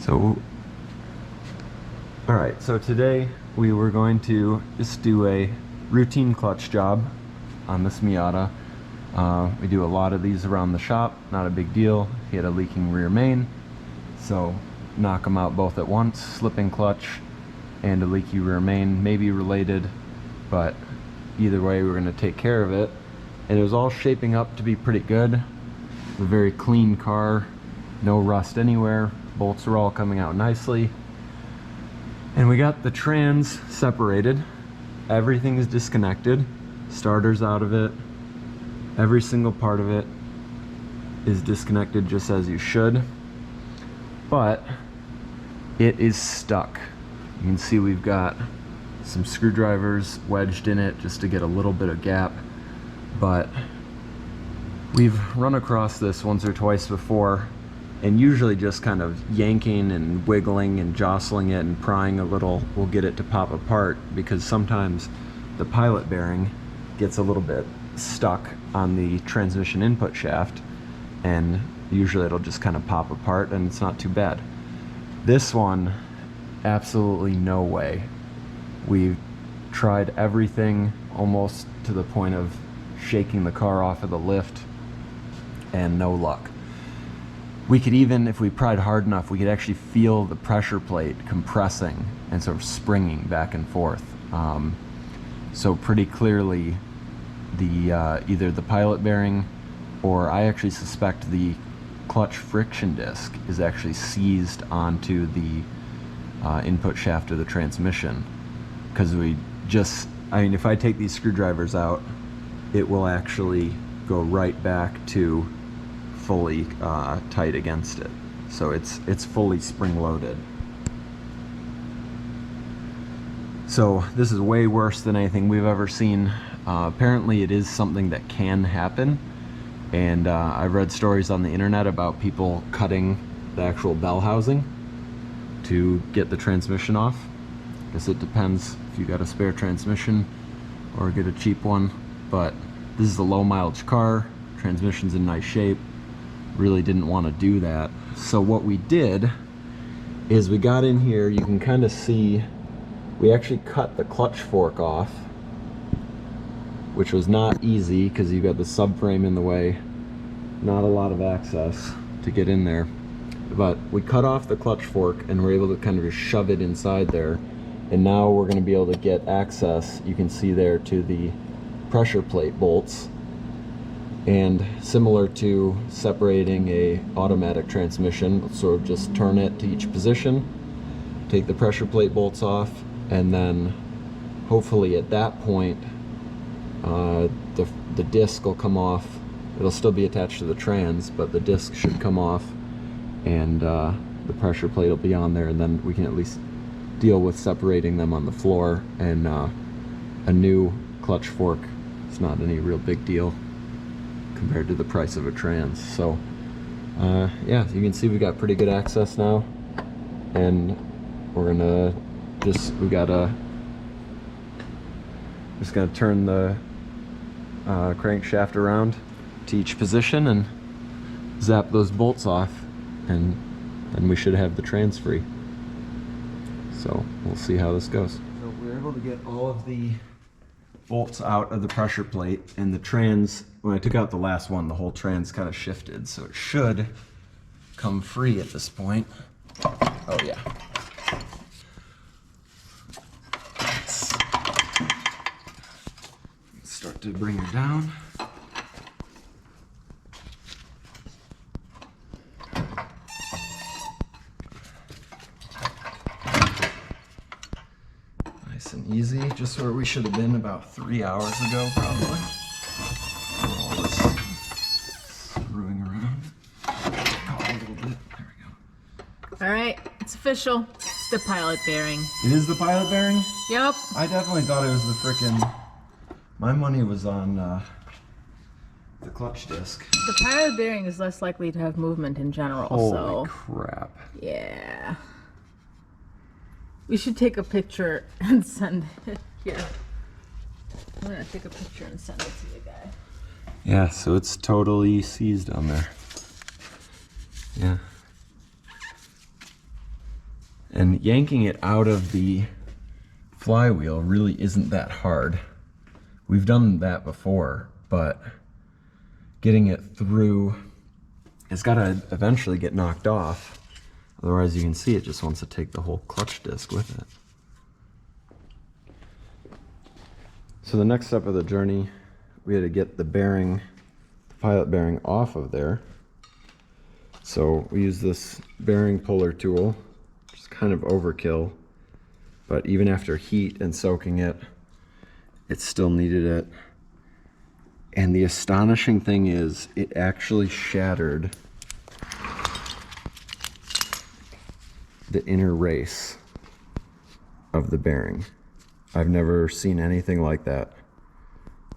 So, alright, so today we were going to just do a routine clutch job on this Miata. We do a lot of these around the shop, not a big deal. He had a leaking rear main, so knock them out both at once. Slipping clutch and a leaky rear main, maybe related, but either way we're going to take care of it. And it was all shaping up to be pretty good. A very clean car, no rust anywhere. Bolts are all coming out nicely. And we got the trans separated. Everything is disconnected. Starter's out of it. Every single part of it is disconnected just as you should. But it is stuck. You can see we've got some screwdrivers wedged in it just to get a little bit of gap. But we've run across this once or twice before, and usually just kind of yanking and wiggling and jostling it and prying a little will get it to pop apart, because sometimes the pilot bearing gets a little bit stuck on the transmission input shaft, and usually it'll just kind of pop apart and it's not too bad. This one, absolutely no way. We've tried everything almost to the point of shaking the car off of the lift, and no luck. We could even, if we pried hard enough, we could actually feel the pressure plate compressing and sort of springing back and forth. So pretty clearly the either the pilot bearing, or I actually suspect the clutch friction disc is actually seized onto the input shaft of the transmission. Because we just, I mean, if I take these screwdrivers out, it will actually go right back to fully tight against it. So it's fully spring loaded. So this is way worse than anything we've ever seen. Apparently it is something that can happen, and I've read stories on the internet about people cutting the actual bell housing to get the transmission off. I guess it depends if you got a spare transmission or get a cheap one, but this is a low mileage car, transmission's in nice shape. Really didn't want to do that. So what we did is we got in here, you can kind of see we actually cut the clutch fork off, which was not easy because you've got the subframe in the way, not a lot of access to get in there. But we cut off the clutch fork and we're able to kind of just shove it inside there, and now we're going to be able to get access, you can see there, to the pressure plate bolts. And similar to separating a automatic transmission, let's sort of just turn it to each position, take the pressure plate bolts off, and then hopefully at that point the disc will come off. It'll still be attached to the trans, but the disc should come off, and the pressure plate will be on there, and then we can at least deal with separating them on the floor. And a new clutch fork is not any real big deal compared to the price of a trans. So yeah, you can see we got pretty good access now, and we're gonna just gotta turn the crankshaft around to each position and zap those bolts off, and then we should have the trans free. So we'll see how this goes. So we're able to get all of the bolts out of the pressure plate, and the trans, when I took out the last one, the whole trans kind of shifted, so it should come free at this point. Oh yeah. Let's start to bring her down. Nice and easy, just where we should have been about 3 hours ago, probably. All this screwing around. Oh, a little bit. There we go. All right, it's official. It's the pilot bearing. It is the pilot bearing? Yep. I definitely thought it was the frickin'. My money was on the clutch disc. The pilot bearing is less likely to have movement in general. Holy crap. Yeah. We should take a picture and send it here. I'm gonna take a picture and send it to the guy. Yeah, so it's totally seized on there. Yeah. And yanking it out of the flywheel really isn't that hard. We've done that before, but getting it through, it's got to eventually get knocked off. Otherwise, you can see it just wants to take the whole clutch disc with it. So the next step of the journey, we had to get the bearing, the pilot bearing, off of there. So we use this bearing puller tool, which is kind of overkill, but even after heat and soaking it, it still needed it. And the astonishing thing is, it actually shattered the inner race of the bearing. I've never seen anything like that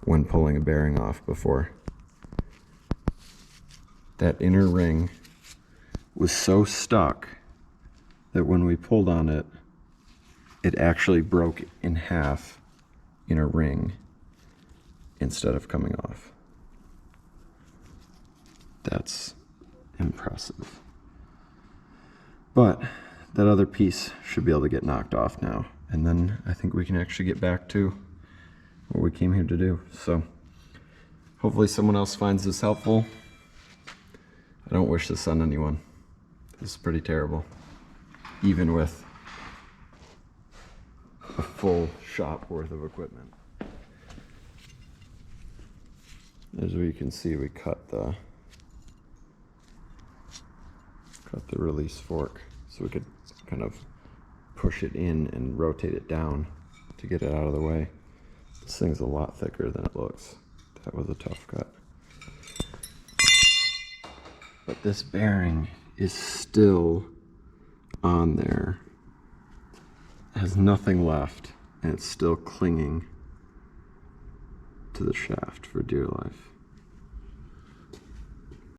when pulling a bearing off before. That inner ring was so stuck that when we pulled on it, it actually broke in half in a ring instead of coming off. That's impressive. But that other piece should be able to get knocked off now, and then I think we can actually get back to what we came here to do. So hopefully someone else finds this helpful. I don't wish this on anyone. This is pretty terrible, even with a full shop worth of equipment. As you can see, we cut the release fork so we could kind of push it in and rotate it down to get it out of the way. This thing's a lot thicker than it looks. That was a tough cut. But this bearing is still on there. It has nothing left, and it's still clinging to the shaft for dear life.